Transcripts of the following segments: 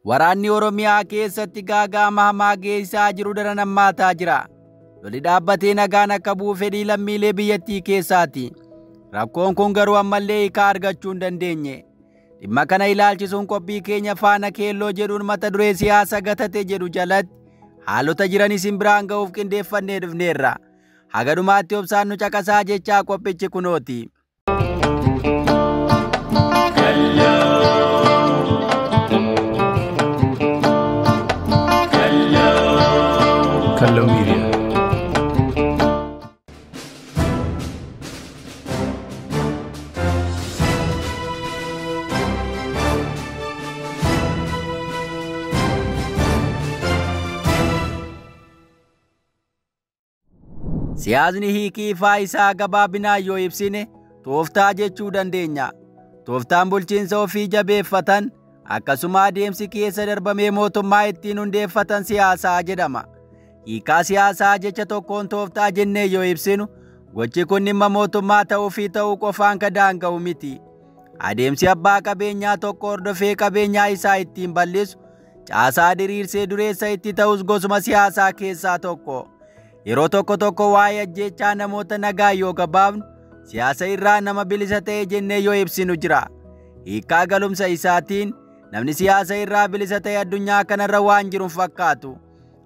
Waraanni Oromiyaa keessatti gaaga'ama hamaa geessisaa jiru daran hammaataa jira. Lolli dhaabbatee nagaan akka bu'u fedhii lammiilee biyyattii keessaati. Rakkoon kun garuu ammallee hiika argachuu hin dandeenye. Dhimma kana ilaalchisuun qophii keenya faana keelloo jedhuun mata duree siyaasa gatate jedhu jalatti haalota jiran isin biraan ga'uuf qindeeffannee dhufneerra. Haga dhumaatti obsaan nu caqasaa jechaa qophichi kunooti. Kallo Media. Siyaasni hiikii ifaa isaa gabaabinaan yoo ibsine tooftaa jechuu dandeenya. Tooftaan bulchiinsa ofii jabeeffatan akkasuma adeemsi keessa darbamee mootummaa ittiin hundeeffatan siyaasaa jedhama. Hiikaa siyaasaa jecha tokkoon tooftaa jennee yoo ibsinu gochi kun dhimma mootummaa ta'uu fi ta'uu qofaan kan daanga'u miti. Adeemsi abbaa qabeenyaa tokko hordofee qabeenyaa isaa ittiin bal'isu caasaa diriirsee dureessa itti ta'us gosuma siyaasaa keessaa tokko. Yeroo tokko waa'ee ajjeechaa namoota nagaa yoo gabaabnu siyaasa irraa nama bilisa ta'e jennee yoo ibsinu jira. Hiikaa galumsa isaatiin namni siyaasa irraa bilisa ta'e addunyaa kanarra waan jiru fakkaatu.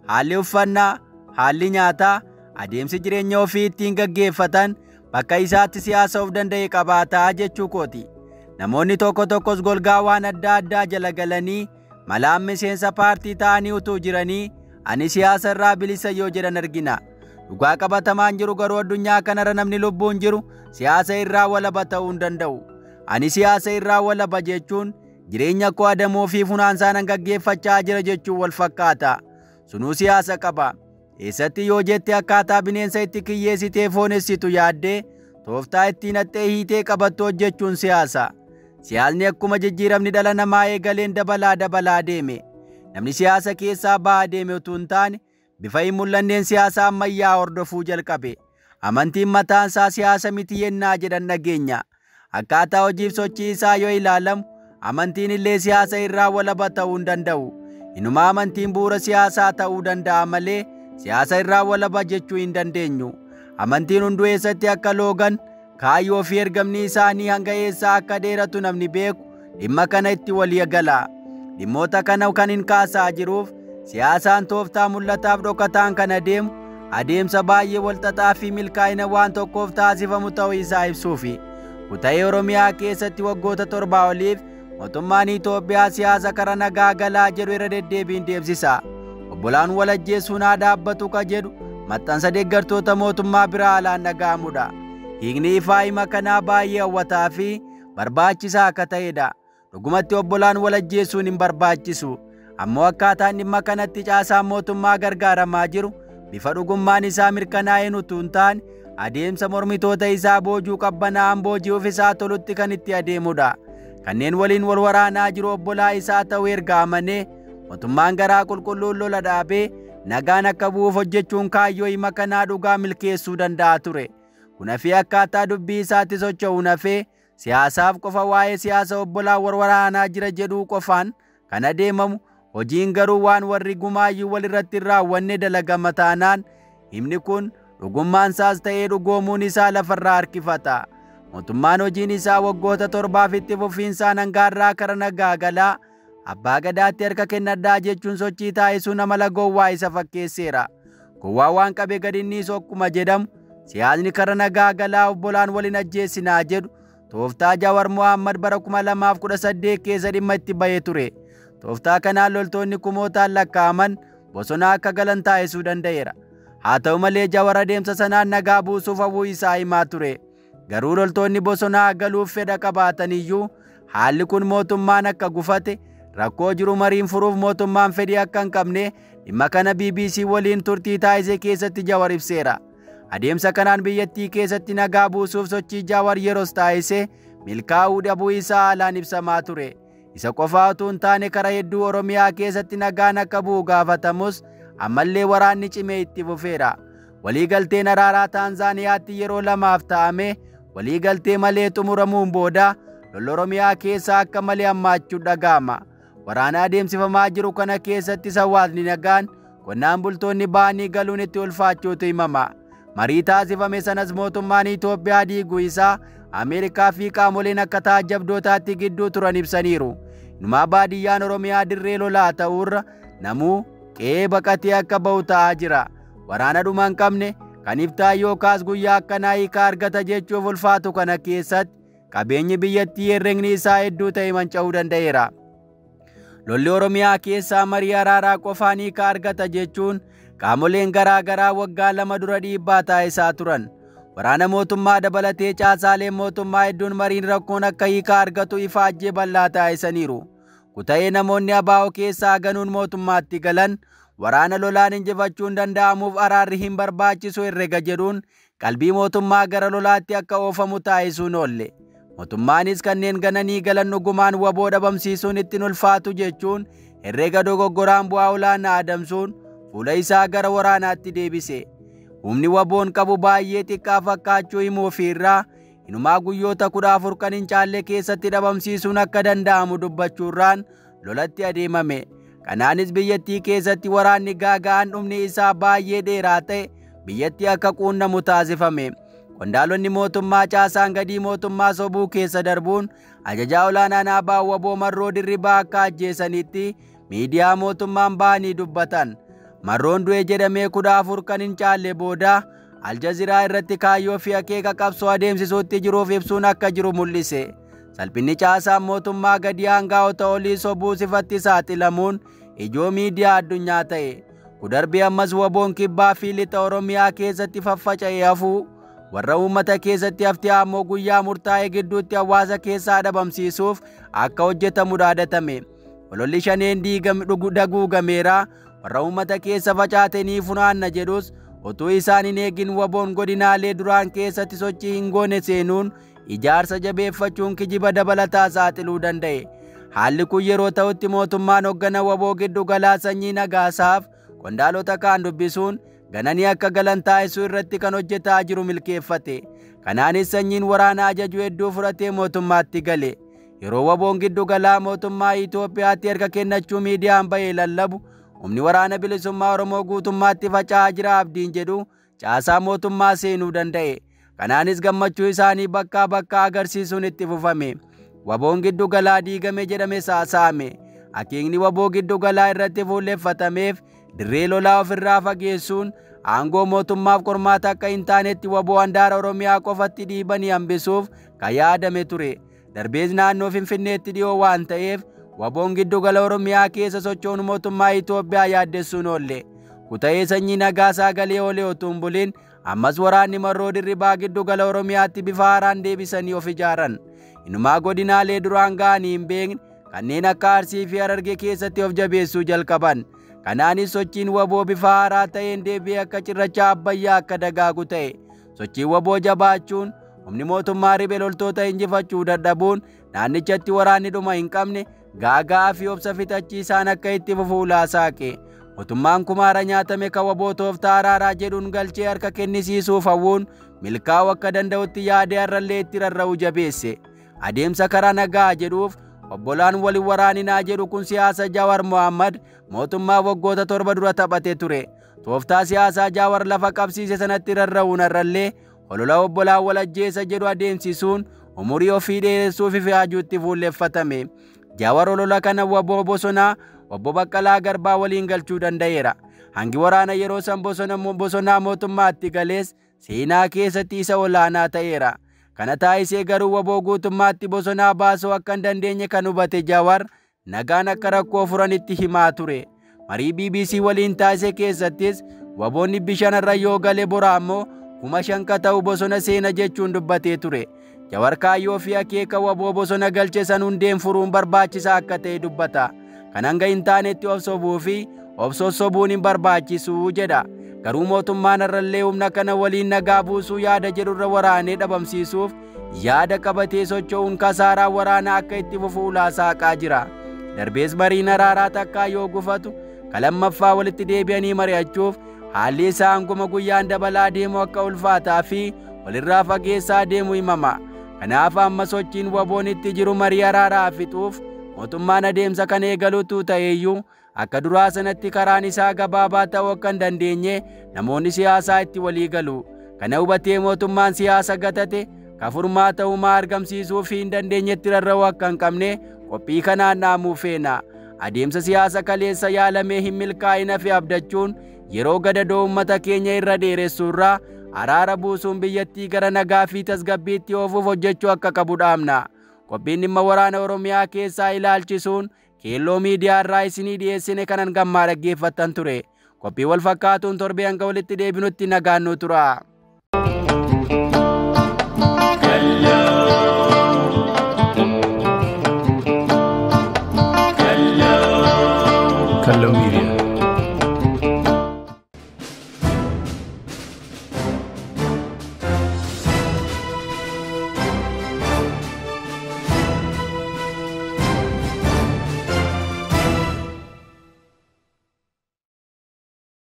Haalli uffannaa, haalli nyaataa, adeemsi jireenya ofii ittiin gaggeeffatan bakka isaatti siyaasa of danda'e qabaataa jechuu kooti. Namoonni tokkos golgaa waan adda addaa jala galanii malaan miseensa paartii ta'anii utuu jiranii ani siyaasa irraa bilisa yoo jedhan argina. Dhugaa qabatamaan jiru garuu addunyaa kanarra namni lubbuun jiru siyaasa irraa walaba ta'uu hin danda'u. Ani siyaasa irraa walaba jechuun jireenya koo adamoo fi funaansaan gaggeeffachaa jira jechuun wal fakkaata. Sunuu siyaasa qaba. Eessatti yoo jette akkaataa bineensa itti kiyyeessitee foonessitu yaaddee tooftaa ittiin haxxee hiitee qabattu hojjechuun siyaasa. Siyaasni akkuma jijjiiramni dhala namaa eegaleen dabalaa deeme. Namni siyaasa keessaa ba'aa deeme utuu hin taane bifa hin mul'anneen siyaasa ammayyaa hordofuu jalqabe. Amantiin mataan isaa siyaasa miti yennaa jedhan dhageenya. Akkaataa hojiif sochii isaa yoo ilaalamu amantiin illee siyaasa irraa walaba ta'uu hin danda'u. Inuma amantiin bu'uura siyaasaa ta'uu danda'a malee siyaasa irraa walaba jechuu hin dandeenyu. Amantiin hunduu eessatti akka loogan kaayyoo fi ergamni isaanii hanga eessaa akka dheeratu namni beeku dhimma kana itti walii gala. Dhimmoota kana kan hin kaasaa jiruuf siyaasaan tooftaa mul'ataaf dhokataan kan adeemu adeemsa baay'ee walxaxaa fi milkaa'ina waan tokkoof taasifamu ta'uu isaa ibsuufi. Kuta'ee Oromiyaa keessatti waggoota 7 oliif mootummaan Itoophiyaa siyaasa kara nagaa galaa jedhu irra deddeebiin deemsisa. Obbolaan wal ajjeesuun haa dhaabbatu ka jedhu maxxansa deeggartoota mootummaa biraa alaan dhaga'amudha. Hiikni ifaa hima kanaa baay'ee hawwataa fi barbaachisaa akka ta'edha. Dhugumatti obbolaan wal ajjeesuun hin barbaachisu. Ammoo akkaataan dhimma kanatti caasaan mootummaa gargaaramaa jiru bifa dhugummaan isaa mirkanaa'een utuu hin taane adeemsa mormitoota isaa boojuu qabbanaa'an booji'uuf isaa tolutti kan itti adeemudha. Kanneen waliin wal waraanaa jiru obbolaa isaa ta'uu erga amanee mootummaan garaa qulqulluun lola dhaabee nagaan akka bu'uuf hojjechuun kaayyoo hima kanaa dhugaa milkeessuu danda'a ture. Kun hafee akkaataa dubbii isaatti socho'uun hafee siyaasaaf qofa waa'ee siyaasa obbolaa wal waraanaa jira jedhuu qofaan kan adeemamu hojiin garuu waan warri gumaayyuu wal irratti hin raawwanne dalagama taanaan himni kun dhugummaan isaas ta'ee dhugoomuun isaa lafarraa harkifata. Mootummaan hojiin isaa waggoota 7 itti fufiinsaan hangaarraa kara nagaa galaa abbaa gadaatti harka kennadhaa jechuun sochii taasisuu nama lagoowwaa isa fakkeesseera. Gowwaa waan qabe gadinniis akkuma jedhamu siyaasni kara nagaa galaa obbolaan waliin ajjeesinaa jedhu tooftaa Jawaar Mohaammed bara 2018 keessa dhimma itti bahee ture. Tooftaa kanaan loltoonni kumootaan lakkaa'aman bosona akka galan taasisuu danda'eera. Haa ta'u malee Jawaar adeemsa sanaan nagaa buusuuf hawwuu isaa himaa ture. Garuu loltoonni bosonaa galuuf fedha qabaatan iyyuu haalli kun mootummaan akka gufate rakkoo jiru mariin furuuf mootummaan fedhii akka hin qabne dhimma kana BBC waliin turtii taasise keessatti Jawaar ibseera. Adeemsa kanaan biyyattii keessatti nagaa buusuuf sochii Jawaar yeroos taasise milkaa'uu dhabuu isaa haalaan ibsamaa ture. Isa qofaa utuu hin taane karaa hedduu Oromiyaa keessatti nagaan akka bu'u gaafatamus ammallee waraanni cimee itti fufeera. Waliigalteen araaraa Taanzaaniyaatti yeroo 2 ta'ame waliigaltee malee xumuramuun booda lolli Oromiyaa keessa akka malee hammaachuu dhaga'ama. waraana adeemsifamaa jiru kana keessatti hawaasni nagaan qonnaan bultoonni ba'anii galuun itti ulfaachuutu himama. Marii taasifame sanas mootummaan Itoophiyaa diiguu isaa Ameerikaa fi qaamoleen akka taajjabdootaatti gidduu turan ibsaniiru. Inumaa baadiyyaan Oromiyaa dirree lolaa ta'uurra namuu qe'ee baqatee akka ba'u ta'aa jira. Waraana dhuma hin qabne kan iftaa yookaas guyyaa akkanaa hiika argata jechuuf ulfaatu kana keessatti qabeenyi biyyattii herregni isaa hedduu ta'e manca'uu danda'eera. Lolli Oromiyaa keessaa marii araaraa qofaan hiika argata jechuun qaamoleen garaa garaa waggaa 2 dura dhiibbaa taasisaa turan. Waraana mootummaa dabalatee caasaaleen mootummaa hedduun mariin rakkoon akka hiika argatu ifaajjee bal'aa taasisaniiru. Kuta'ee namoonni ABO keessaa ganuun mootummaatti galan waraana lolaan injifachuun danda'amuuf araarri hin barbaachisu herrega jedhuun qalbii mootummaa gara lolaatti akka oofamu taasisuun oolle. Mootummaanis kanneen gananii galan dhugumaan waboo dhabamsiisuun ittiin ulfaatu jechuun herrega dogoggoraan bu'aa olaanaa adamsuun fuula isaa gara waraanaatti deebise. Humni waboon qabu baay'ee xiqqaa fakkaachuu himuu ofiirraa inumaa guyyoota 14 kan hin caalle keessatti dhabamsiisuun akka danda'amu dubbachuurraan lolatti adeemame. Kanaanis biyyattii keessatti waraanni gaaga'aan dhumni isaa baay'ee dheeraa ta'e biyyattii akka quunnamu taasifame. Qondaalonni mootummaa caasaan gadii mootummaa sobuu keessa darbuun ajajaa olaanaan ABO waboo Marroo Dirribaa akka ajjeesanitti miidiyaa mootummaan ba'anii dubbatan. Marroon du'e jedhamee 14 kan hin caalle booda Aljaziraa irratti kaayyoo fi akeeka qabsoo adeemsisuutti jiruuf ibsuun akka jiru mul'ise. Salphinni caasaan mootummaa gadi aangaa'ota olii sobuu sifatti saaxilamuun ijoo miidiyaa addunyaa ta'e. Kudarbee ammas waboon kibbaa fi lixa Oromiyaa keessatti faffaca'ee hafuu warra uummata keessatti haftee ammoo guyyaa murtaa'e gidduutti hawaasa keessaa dhabamsiisuuf akka hojjetamu dhaadatame. Ololli shaneen daguugameera warra uummata keessa facaatanii funaanna jedhus utuu isaan hin eegin waboon godinaalee duraan keessatti sochii hin goone seenuun ijaarsa jabeeffachuun kijiba dabalataa saaxiluu danda'e. Haalli kun yeroo ta'utti mootummaan hoggana waboo giddu galaa Sanyii Nagaasaaf qondaalota kaan dubbisuun gananii akka galan taasisuu irratti kan hojjetaa jiru milkeeffate. Kanaanis Sanyiin waraana ajaju hedduu fudhatee mootummaatti gale. Yeroo waboon giddu galaa mootummaa Itoophiyaatti erga kennachuu miidiyaan ba'ee lallabu humni waraana bilisummaa Oromoo guutummaatti faca'aa jira abdiin jedhu caasaa mootummaa seenuu danda'e. Kanaanis gammachuu isaanii bakkaa bakkaa agarsiisuun itti fufame. Waboon giddu galaa diigame jedhame saasa'ame. Akeekni waboo giddu galaa irratti fuulleffatameef dirree lolaa ofirraa fageessuun aangoo mootummaaf qormaata akka hin taanetti waboo handaara Oromiyaa qofatti dhiibanii hambisuuf kan yaadame ture. Darbees naannoo Finfinneetti dhiyoo waan ta'eef waboon giddu gala Oromiyaa keessa socho'uun mootummaa Itoophiyaa yaaddessuun oolle. Kuta'ee Sanyii Nagaasaa galee oolee utuu hin bulin ammas waraanni Marroo Dirribaa giddu gala Oromiyaatti bifa haaraan deebisanii of ijaaran. Inumaa godinaalee duraan ga'anii hin beekne kanneen akka Arsii fi Harargee keessatti of jabeessuu jalqaban. Kanaanis sochiin waboo bifa haaraa ta'een deebi'ee akka cirracha Abbayyaa akka dagaagu ta'e. Sochiin waboo jabaachuun humni mootummaa riphee loltoota injifachuu dadhabuun naannichatti waraanni dhuma hin qabne gaaga'aa fi obsa fixachiisaan akka itti fufu saaqe. Mootummaan kumaara nyaatame kan waboo tooftaa araaraa jedhuun galchee harka kennisiisuuf hawwuun milkaa'uu akka danda'utti yaadee har'allee itti rarra'uu jabeesse. Adeemsa karaa nagaa jedhuuf obbolaan waliin waraaninaa jedhu kun siyaasa Jawaar Mohaammed mootummaa waggoota 7 dura taphate ture. Tooftaa siyaasaa Jawaar lafa qabsiise sanatti rarra'uun har'allee olola obbolaan wal ajjeesa jedhu adeemsisuun umurii ofii dheeressuuf ifaajuutti fuulleffatame. Jawaar olola kana waboo bosonaa obbo Baqqalaa Garbaa waliin galchuu danda'eera. Hangi waraana yeroo san bosonaa mootummaatti galees seenaa keessatti isa olaanaa ta'eera. Kana taasisee garuu waboo guutummaatti bosonaa baasuu akka hin dandeenye kan hubate Jawaar nagaan akka rakkoo furanitti himaa ture. Marii BBC waliin taasise keessattis waboonni bishaanarra yoo gale bora ammoo 5,000 ta'u bosona seena jechuun dubbatee ture. Jawaar kaayyoo fi akeeka waboo bosona galche san hundeen furuun barbaachisaa akka ta'e dubbata. Kan hanga hin taanetti of sobuu fi of sossobuun hin barbaachisu jedha. Garuu mootummaan har'allee humna kana waliin nagaa buusuu yaada jedhurra waraanee dhabamsiisuuf yaada qabatee socho'uun kasaaraa waraanaa akka itti fufu saaqaa jira. Darbees mariin araaraa takkaa yoo gufatu lammaffaa walitti deebi'anii mari'achuuf haalli isaa hanguma guyyaan dabalaa deemu akka ulfaataa fi walirraa fageessaa deemu himama. Kanaaf amma sochiin waboon itti jiru marii araaraa fixuuf mootummaan adeemsa kan eegaluutu ta'eeyyuu akka duraa sanatti karaan isaa gabaabaa ta'uu akka hin dandeenye namoonni siyaasaa itti walii galu. Kana hubatee mootummaan siyaasa gatate ka furmaata uumaa argamsiisuu fi hin dandeenyetti rarra'uu akka hin qabne qophii kanaan dhaamuu feena. Adeemsa siyaasa kaleessa yaalamee hin milkaa'ina fi abdachuun yeroo gadadoo uummata keenya irra dheeressuurraa araara buusuun biyyattii gara nagaa fi tasgabbiitti oofuuf hojjechuu akka qabu dhaamna. Qophiin dhimma waraana Oromiyaa keessaa ilaalchisuun keelloo miidiyaa irraa isinii dhiyeessine kanan gammaa dhaggeeffattan ture. Qophii wal fakkaatuun torbee hanga walitti deebinutti nagaan nu tura. Kallo Media.